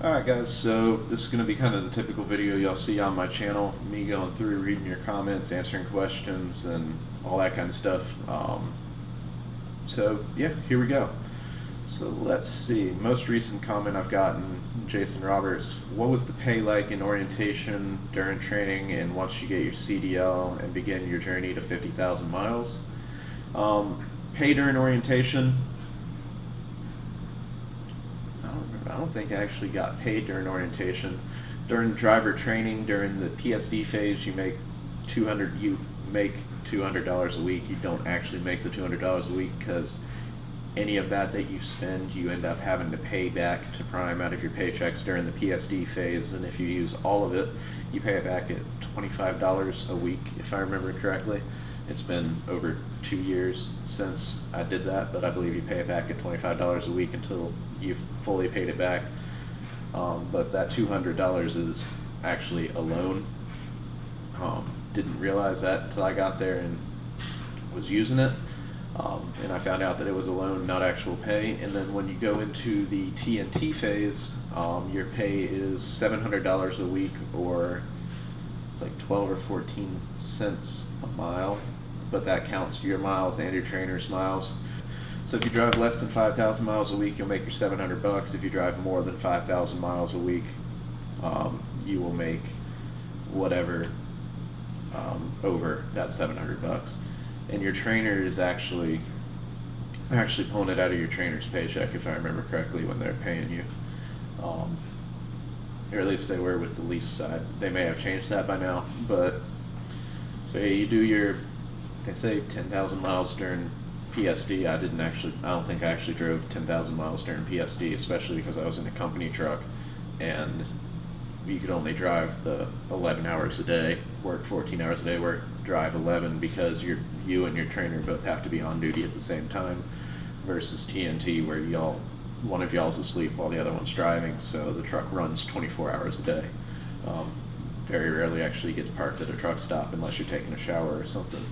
Alright guys, so this is going to be kind of the typical video y'all see on my channel, me going through, reading your comments, answering questions, and all that kind of stuff. So yeah, here we go. So let's see, most recent comment I've gotten, Jason Roberts, what was the pay like in orientation, during training, and once you get your CDL and begin your journey to 50,000 miles? Pay during orientation, I don't think I actually got paid during orientation. During driver training, during the PSD phase, you make $200 a week. You don't actually make the $200 a week because any of that you spend, you end up having to pay back to Prime out of your paychecks during the PSD phase. And if you use all of it, you pay it back at $25 a week, if I remember correctly. It's been over 2 years since I did that, but I believe you pay it back at $25 a week until you've fully paid it back. But that $200 is actually a loan. Didn't realize that until I got there and was using it. And I found out that it was a loan, not actual pay. And then when you go into the TNT phase, your pay is $700 a week, or it's like 12 or 14 cents a mile, but that counts your miles and your trainer's miles. So if you drive less than 5,000 miles a week, you'll make your $700. If you drive more than 5,000 miles a week, you will make whatever over that $700. And your trainer is actually pulling it out of your trainer's paycheck, if I remember correctly, when they're paying you. Or at least they were with the lease side. They may have changed that by now, but so yeah, you do your, they say 10,000 miles during PSD. I don't think I actually drove 10,000 miles during PSD, especially because I was in a company truck and you could only drive the 11 hours a day, work 14 hours a day, drive 11, because you and your trainer both have to be on duty at the same time, versus TNT where one of y'all's asleep while the other one's driving, so the truck runs 24 hours a day. Very rarely actually gets parked at a truck stop unless you're taking a shower or something.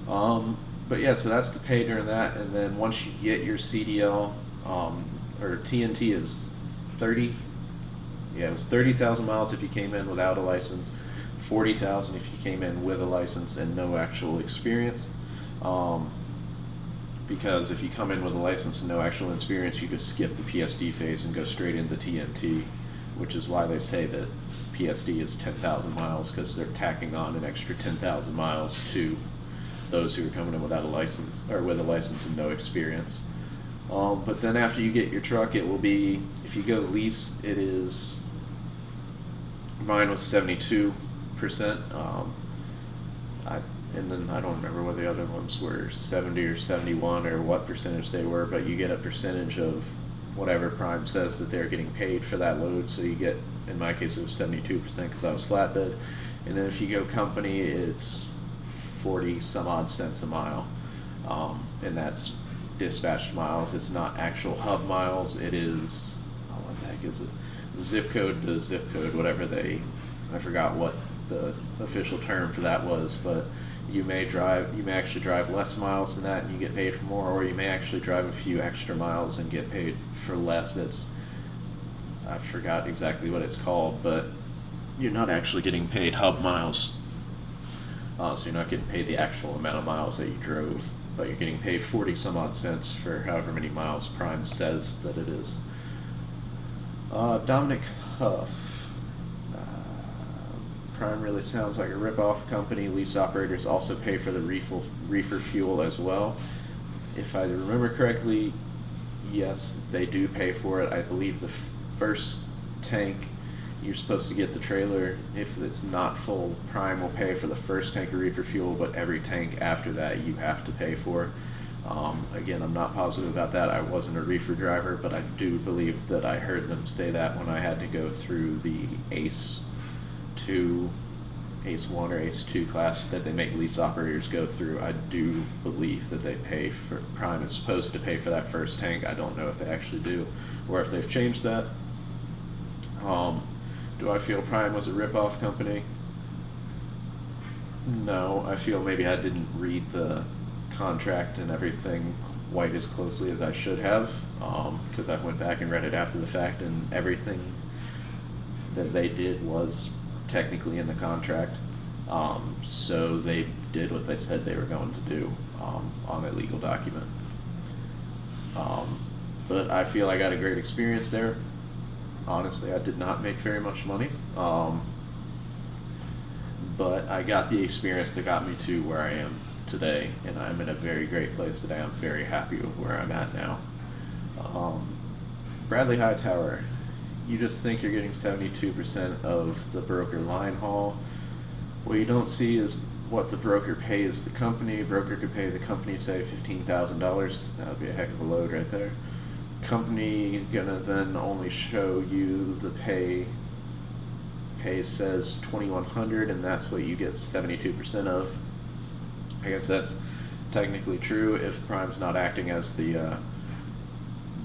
But yeah, so that's the pay during that, and then once you get your CDL, or TNT is 30, yeah, it was 30,000 miles if you came in without a license, 40,000 if you came in with a license and no actual experience. Because if you come in with a license and no actual experience, you could skip the PSD phase and go straight into TNT, which is why they say that PSD is 10,000 miles, because they're tacking on an extra 10,000 miles to those who are coming in without a license, or with a license and no experience. But then after you get your truck, it will be, if you go lease, it is, mine was 72%. And then I don't remember what the other ones were, 70 or 71 or what percentage they were, but you get a percentage of whatever Prime says that they're getting paid for that load. So you get, in my case it was 72% because I was flatbed. And then if you go company, it's 40 some odd cents a mile, and that's dispatched miles. It's not actual hub miles. It is, oh, what the heck is it, zip code to zip code, whatever I forgot what the official term for that was, but you may actually drive less miles than that and you get paid for more, or you may actually drive a few extra miles and get paid for less. I forgot exactly what it's called, but you're not actually getting paid hub miles. So you're not getting paid the actual amount of miles that you drove, but you're getting paid 40 some odd cents for however many miles Prime says that it is. Dominic Huff. Prime really sounds like a rip-off company. Lease operators also pay for the reefer fuel as well. If I remember correctly, yes, they do pay for it. I believe the first tank, you're supposed to get the trailer. If it's not full, Prime will pay for the first tank of reefer fuel, but every tank after that you have to pay for. Again, I'm not positive about that. I wasn't a reefer driver, but I do believe that I heard them say that when I had to go through the ACE 1 or ACE 2 class that they make lease operators go through. I do believe that they pay for, Prime is supposed to pay for that first tank. I don't know if they actually do, or if they've changed that. Do I feel Prime was a rip-off company? No, I feel maybe I didn't read the contract and everything quite as closely as I should have, because I went back and read it after the fact, and everything that they did was technically in the contract. So they did what they said they were going to do on a legal document. But I feel I got a great experience there. Honestly, I did not make very much money, but I got the experience that got me to where I am today, and I'm in a very great place today. I'm very happy with where I'm at now. Bradley Hightower, you just think you're getting 72% of the broker line haul. What you don't see is what the broker pays the company. Broker could pay the company, say, $15,000. That would be a heck of a load right there. Company gonna then only show you the pay. Pay says $2,100, and that's what you get 72% of. I guess that's technically true if Prime's not acting as the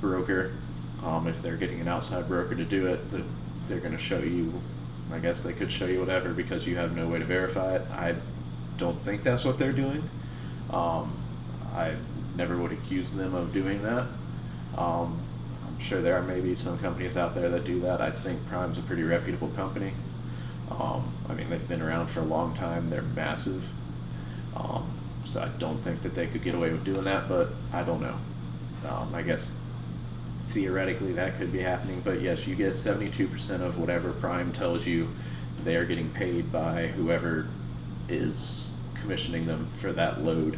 broker. If they're getting an outside broker to do it, they're going to show you, I guess they could show you whatever because you have no way to verify it. I don't think that's what they're doing. I never would accuse them of doing that. I'm sure there are maybe some companies out there that do that. I think Prime's a pretty reputable company. I mean, they've been around for a long time. They're massive. So I don't think that they could get away with doing that, but I don't know. I guess theoretically that could be happening, but yes, you get 72% of whatever Prime tells you they are getting paid by whoever is commissioning them for that load.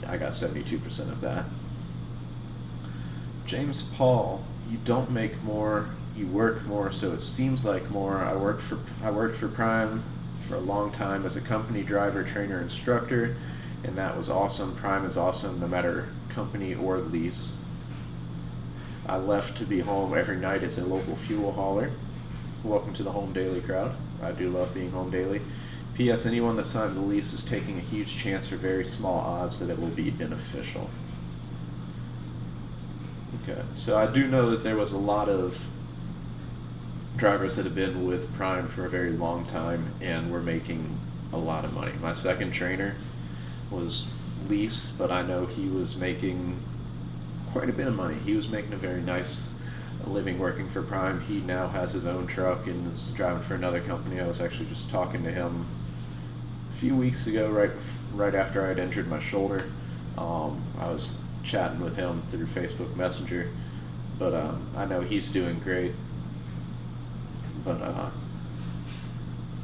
I got 72% of that. James Paul, you don't make more, you work more, so it seems like more. I worked for Prime for a long time as a company driver, trainer, instructor, and that was awesome. Prime is awesome no matter company or lease. I left to be home every night as a local fuel hauler. Welcome to the home daily crowd. I do love being home daily. P.S. Anyone that signs a lease is taking a huge chance for very small odds that it will be beneficial. Okay, so I do know that there was a lot of drivers that have been with Prime for a very long time and were making a lot of money. My second trainer was Lease, but I know he was making quite a bit of money. He was making a very nice living working for Prime. He now has his own truck and is driving for another company. I was actually just talking to him a few weeks ago, right after I had injured my shoulder. I was chatting with him through Facebook Messenger, but I know he's doing great. But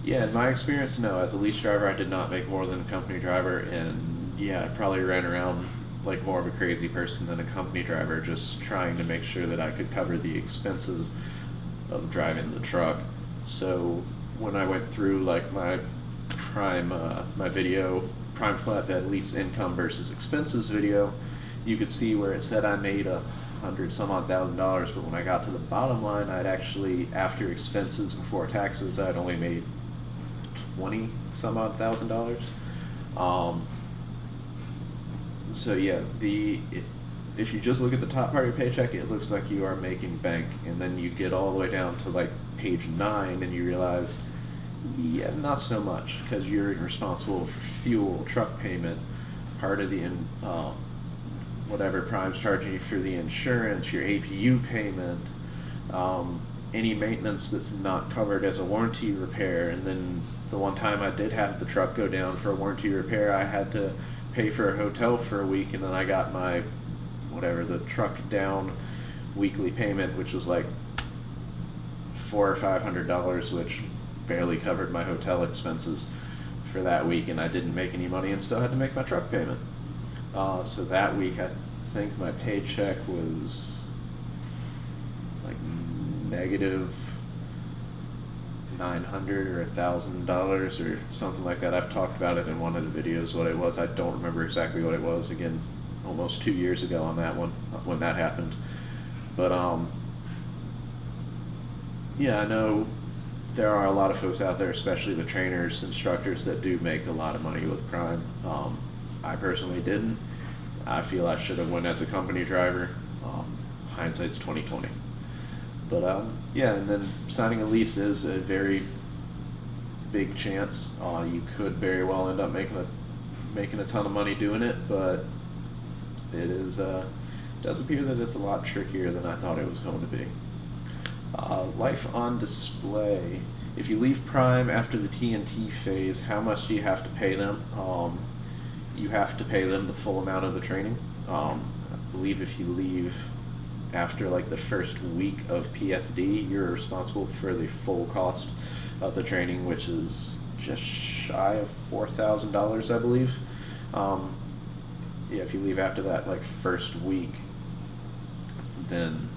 yeah, in my experience, no, as a lease driver, I did not make more than a company driver, and yeah, I probably ran around like more of a crazy person than a company driver, just trying to make sure that I could cover the expenses of driving the truck. So when I went through like my Prime, my video, Prime Flatbed Lease Income versus Expenses video, you could see where it said I made $100,000, but when I got to the bottom line, I'd actually, after expenses, before taxes, I'd only made $20,000. So yeah, if you just look at the top part of your paycheck, it looks like you are making bank, and then you get all the way down to like page 9 and you realize, yeah, not so much, because you're responsible for fuel, truck payment, part of the whatever Prime's charging you for the insurance, your APU payment, any maintenance that's not covered as a warranty repair. And then the one time I did have the truck go down for a warranty repair, I had to pay for a hotel for a week, and then I got my the truck down weekly payment, which was like $400 or $500, which barely covered my hotel expenses for that week, and I didn't make any money and still had to make my truck payment. So that week, I think my paycheck was like negative $900 or $1,000 or something like that. I've talked about it in one of the videos what it was. I don't remember exactly what it was. Again, almost 2 years ago on that one when that happened. But yeah, I know there are a lot of folks out there, especially the trainers, instructors, that do make a lot of money with Prime. I personally didn't. I feel I should have went as a company driver. Hindsight's 20/20. But yeah, and then signing a lease is a very big chance. You could very well end up making a ton of money doing it, but It is, does appear that it's a lot trickier than I thought it was going to be. Life on display. If you leave Prime after the TNT phase, how much do you have to pay them? You have to pay them the full amount of the training. I believe if you leave after like the first week of PSD, you're responsible for the full cost of the training, which is just shy of $4,000, I believe. Yeah, if you leave after that like first week, then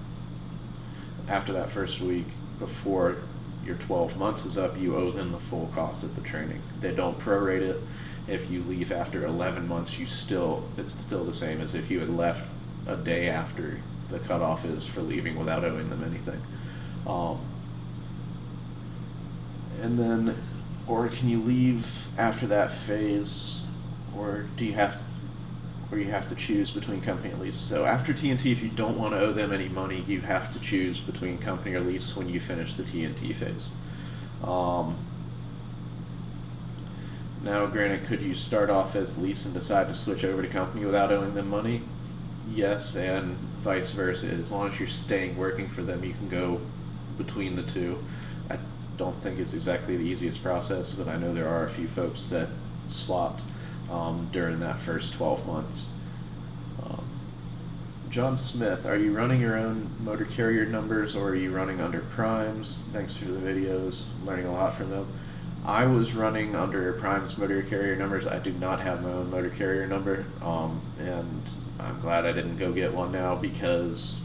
after that first week, before your 12 months is up, you owe them the full cost of the training. They don't prorate it. If you leave after 11 months, it's still the same as if you had left a day after the cutoff is for leaving without owing them anything. And then, or can you leave after that phase, or do you have to, or you have to choose between company and lease? So after TNT, if you don't want to owe them any money, you have to choose between company or lease when you finish the TNT phase. Now, granted, could you start off as lease and decide to switch over to company without owing them money? Yes, and vice versa. As long as you're staying working for them, you can go between the two. I don't think it's exactly the easiest process, but I know there are a few folks that swapped during that first 12 months. John Smith, are you running your own motor carrier numbers, or are you running under primes? Thanks for the videos, learning a lot from them. I was running under Prime's motor carrier numbers. I do not have my own motor carrier number, and I'm glad I didn't go get one now, because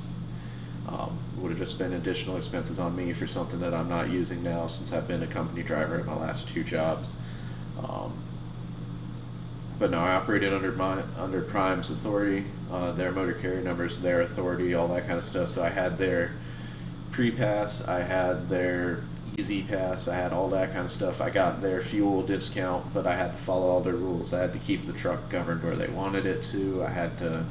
it would have just been additional expenses on me for something that I'm not using now, since I've been a company driver at my last 2 jobs. But no, I operated under Prime's authority, their motor carrier numbers, their authority, all that kind of stuff. So I had their pre-pass, I had their easy pass, I had all that kind of stuff. I got their fuel discount, but I had to follow all their rules. I had to keep the truck governed where they wanted it to. I had to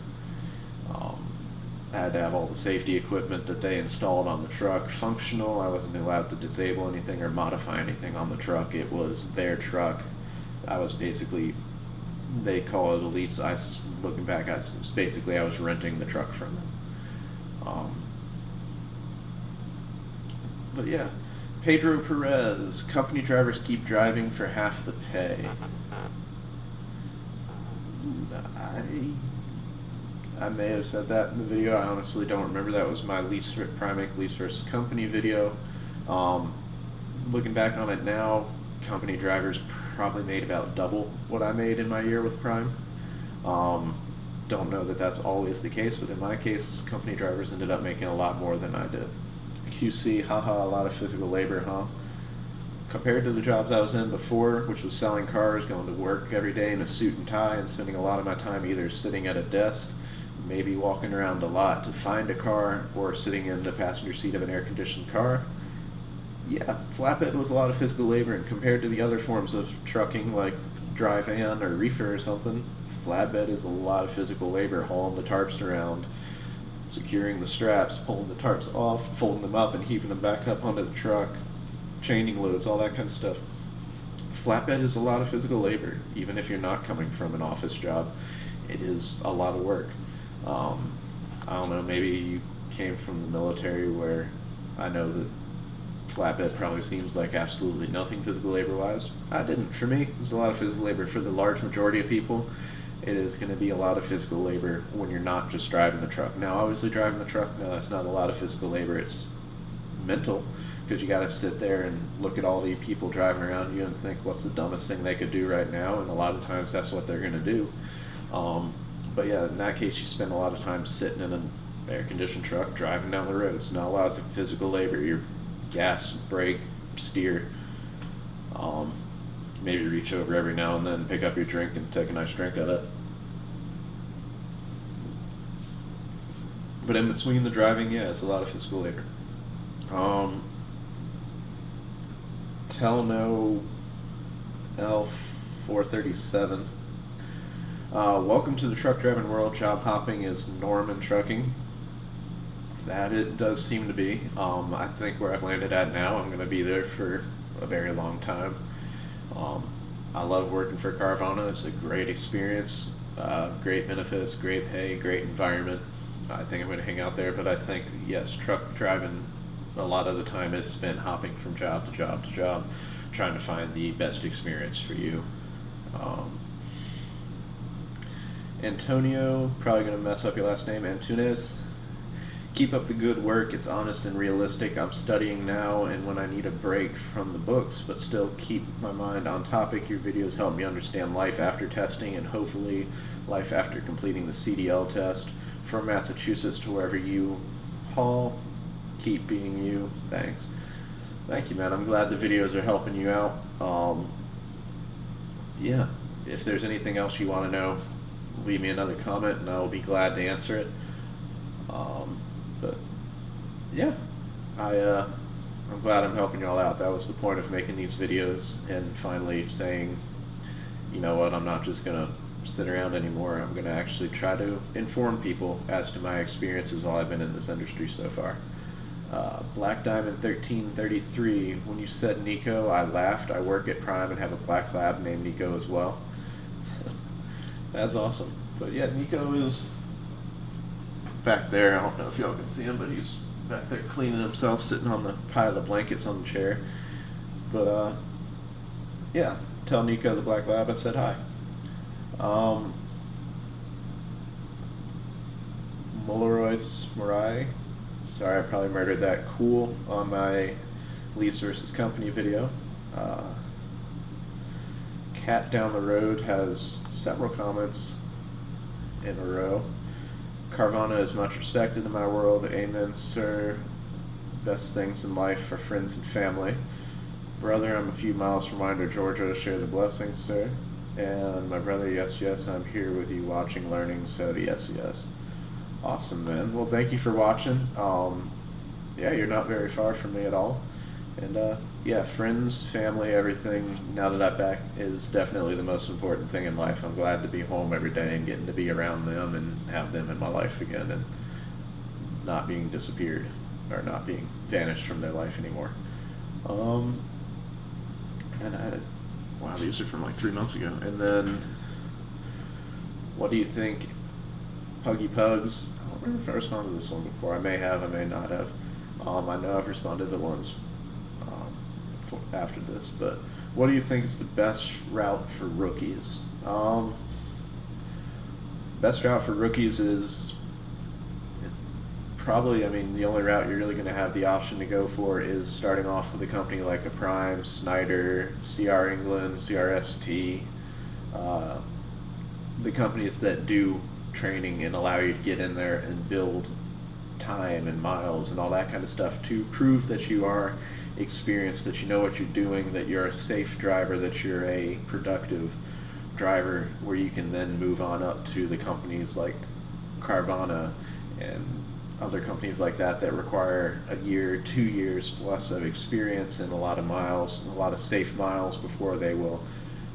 have all the safety equipment that they installed on the truck functional. I wasn't allowed to disable anything or modify anything on the truck. It was their truck. I was basically, they call it a lease. Looking back, I was renting the truck from them. But yeah, Pedro Perez, company drivers keep driving for half the pay. I may have said that in the video. I honestly don't remember. That was my Prime lease versus company video. Looking back on it now, company drivers probably made about double what I made in my year with Prime. Don't know that that's always the case, but in my case, company drivers ended up making a lot more than I did. QC, haha, a lot of physical labor, huh? Compared to the jobs I was in before, which was selling cars, going to work every day in a suit and tie, and spending a lot of my time either sitting at a desk, maybe walking around a lot to find a car, or sitting in the passenger seat of an air-conditioned car. Yeah, flatbed was a lot of physical labor, and compared to the other forms of trucking, like dry van or reefer or something, flatbed is a lot of physical labor, hauling the tarps around, securing the straps, pulling the tarps off, folding them up and heaving them back up onto the truck, chaining loads, all that kind of stuff. Flatbed is a lot of physical labor. Even if you're not coming from an office job, it is a lot of work. I don't know, maybe you came from the military, where I know that flatbed probably seems like absolutely nothing physical labor wise. I didn't. For me, it's a lot of physical labor. For the large majority of people, it is going to be a lot of physical labor when you're not just driving the truck. Now, obviously driving the truck, no, that's not a lot of physical labor. It's mental, because you got to sit there and look at all the people driving around you and think, what's the dumbest thing they could do right now? And a lot of times that's what they're going to do. But yeah, in that case, you spend a lot of time sitting in an air-conditioned truck driving down the road. It's not a lot of physical labor. Your gas, brake, steer, maybe reach over every now and then, pick up your drink and take a nice drink of it. But in between the driving, yeah, it's a lot of physical labor. Telno L437. Welcome to the truck driving world. Job hopping is norm in trucking. That it does seem to be. I think where I've landed at now, I'm going to be there for a very long time. I love working for Carvana. It's a great experience. Great benefits, great pay, great environment. I think I'm going to hang out there, but I think, yes, truck driving a lot of the time is spent hopping from job to job to job, trying to find the best experience for you. Um, Antonio, probably going to mess up your last name, Antunes. Keep up the good work. It's honest and realistic. I'm studying now and when I need a break from the books, but still keep my mind on topic. Your videos help me understand life after testing and hopefully life after completing the CDL test. From Massachusetts to wherever you haul, keep being you. Thanks. Thank you, man. I'm glad the videos are helping you out. Yeah, if there's anything else you want to know, leave me another comment and I'll be glad to answer it. But yeah, I'm glad I'm helping y'all out. That was the point of making these videos and finally saying, you know what, I'm not just gonna sit around anymore. I'm gonna actually try to inform people as to my experiences while I've been in this industry so far. Black Diamond 1333, when you said Nico, I laughed. I work at Prime and have a black lab named Nico as well. That's awesome. But yeah, Nico is back there. I don't know if y'all can see him, but he's back there cleaning himself, sitting on the pile of blankets on the chair. But yeah, tell Nico the black lab I said hi. Molarois Morai, sorry I probably murdered that, cool on my Lease versus Company video. Cat Down the Road has several comments in a row. Carvana is much respected in my world. Amen, sir. Best things in life for friends and family. Brother, I'm a few miles from Winder, Georgia to share the blessings, sir. And my brother, yes, yes, I'm here with you watching, learning, so yes, yes. Awesome, man. Well, thank you for watching. Yeah, you're not very far from me at all. And yeah, friends, family, everything, now that I'm back, is definitely the most important thing in life. I'm glad to be home every day and getting to be around them and have them in my life again and not being disappeared or not being vanished from their life anymore. And wow, these are from like 3 months ago. And then, what do you think, Puggy Pugs? I don't remember if I responded to this one before. I may have, I may not have. I know I've responded to the ones after this, but what do you think is the best route for rookies? Best route for rookies is probably, I mean, the only route you're really going to have the option to go for is starting off with a company like a Prime, Snyder, CR England, CRST, the companies that do training and allow you to get in there and build time and miles and all that kind of stuff to prove that you are experienced, that you know what you're doing, that you're a safe driver, that you're a productive driver, where you can then move on up to the companies like Carvana and other companies like that that require a year, 2 years plus of experience and a lot of miles, a lot of safe miles before they will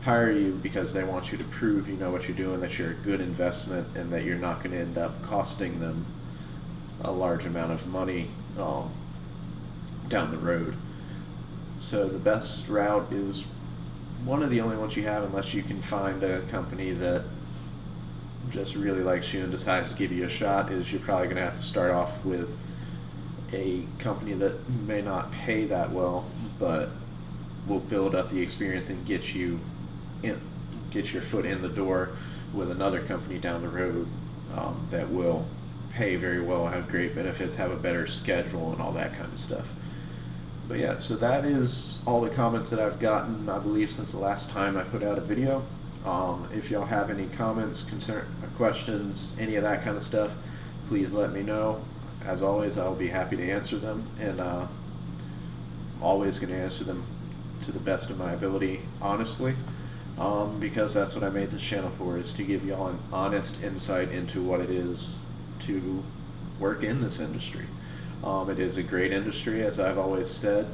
hire you, because they want you to prove you know what you're doing, that you're a good investment, and that you're not going to end up costing them a large amount of money down the road. So the best route is one of the only ones you have, unless you can find a company that just really likes you and decides to give you a shot, is you're probably going to have to start off with a company that may not pay that well, but will build up the experience and get you in, get your foot in the door with another company down the road that will pay very well, have great benefits, have a better schedule, and all that kind of stuff. But yeah, so that is all the comments that I've gotten, I believe, since the last time I put out a video. If y'all have any comments, questions, any of that kind of stuff, please let me know. As always, I'll be happy to answer them, and always going to answer them to the best of my ability, honestly, because that's what I made this channel for, is to give y'all an honest insight into what it is to work in this industry. It is a great industry, as I've always said.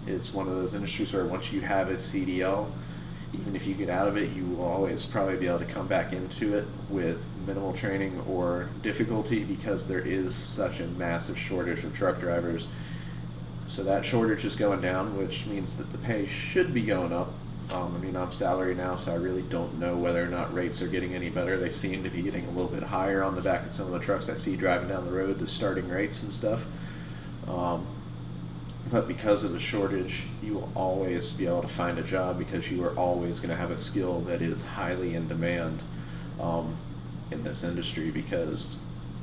It's one of those industries where once you have a CDL, even if you get out of it, you will always probably be able to come back into it with minimal training or difficulty, because there is such a massive shortage of truck drivers. So that shortage is going down, which means that the pay should be going up, I mean, I'm salary now, so I really don't know whether or not rates are getting any better. They seem to be getting a little bit higher on the back of some of the trucks I see driving down the road, the starting rates and stuff. But because of the shortage, you will always be able to find a job because you are always going to have a skill that is highly in demand in this industry, because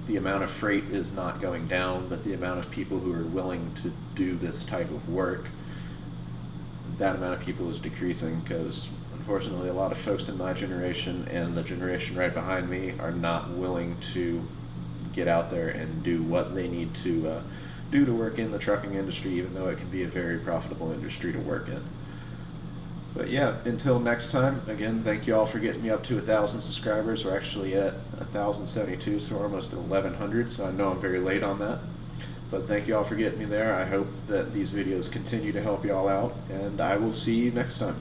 the amount of freight is not going down, but the amount of people who are willing to do this type of work, that amount of people is decreasing, because unfortunately a lot of folks in my generation and the generation right behind me are not willing to get out there and do what they need to do to work in the trucking industry, even though it can be a very profitable industry to work in. But yeah, until next time, again, thank you all for getting me up to 1,000 subscribers. We're actually at 1,072, so we're almost at 1,100, so I know I'm very late on that. But thank you all for getting me there. I hope that these videos continue to help you all out, and I will see you next time.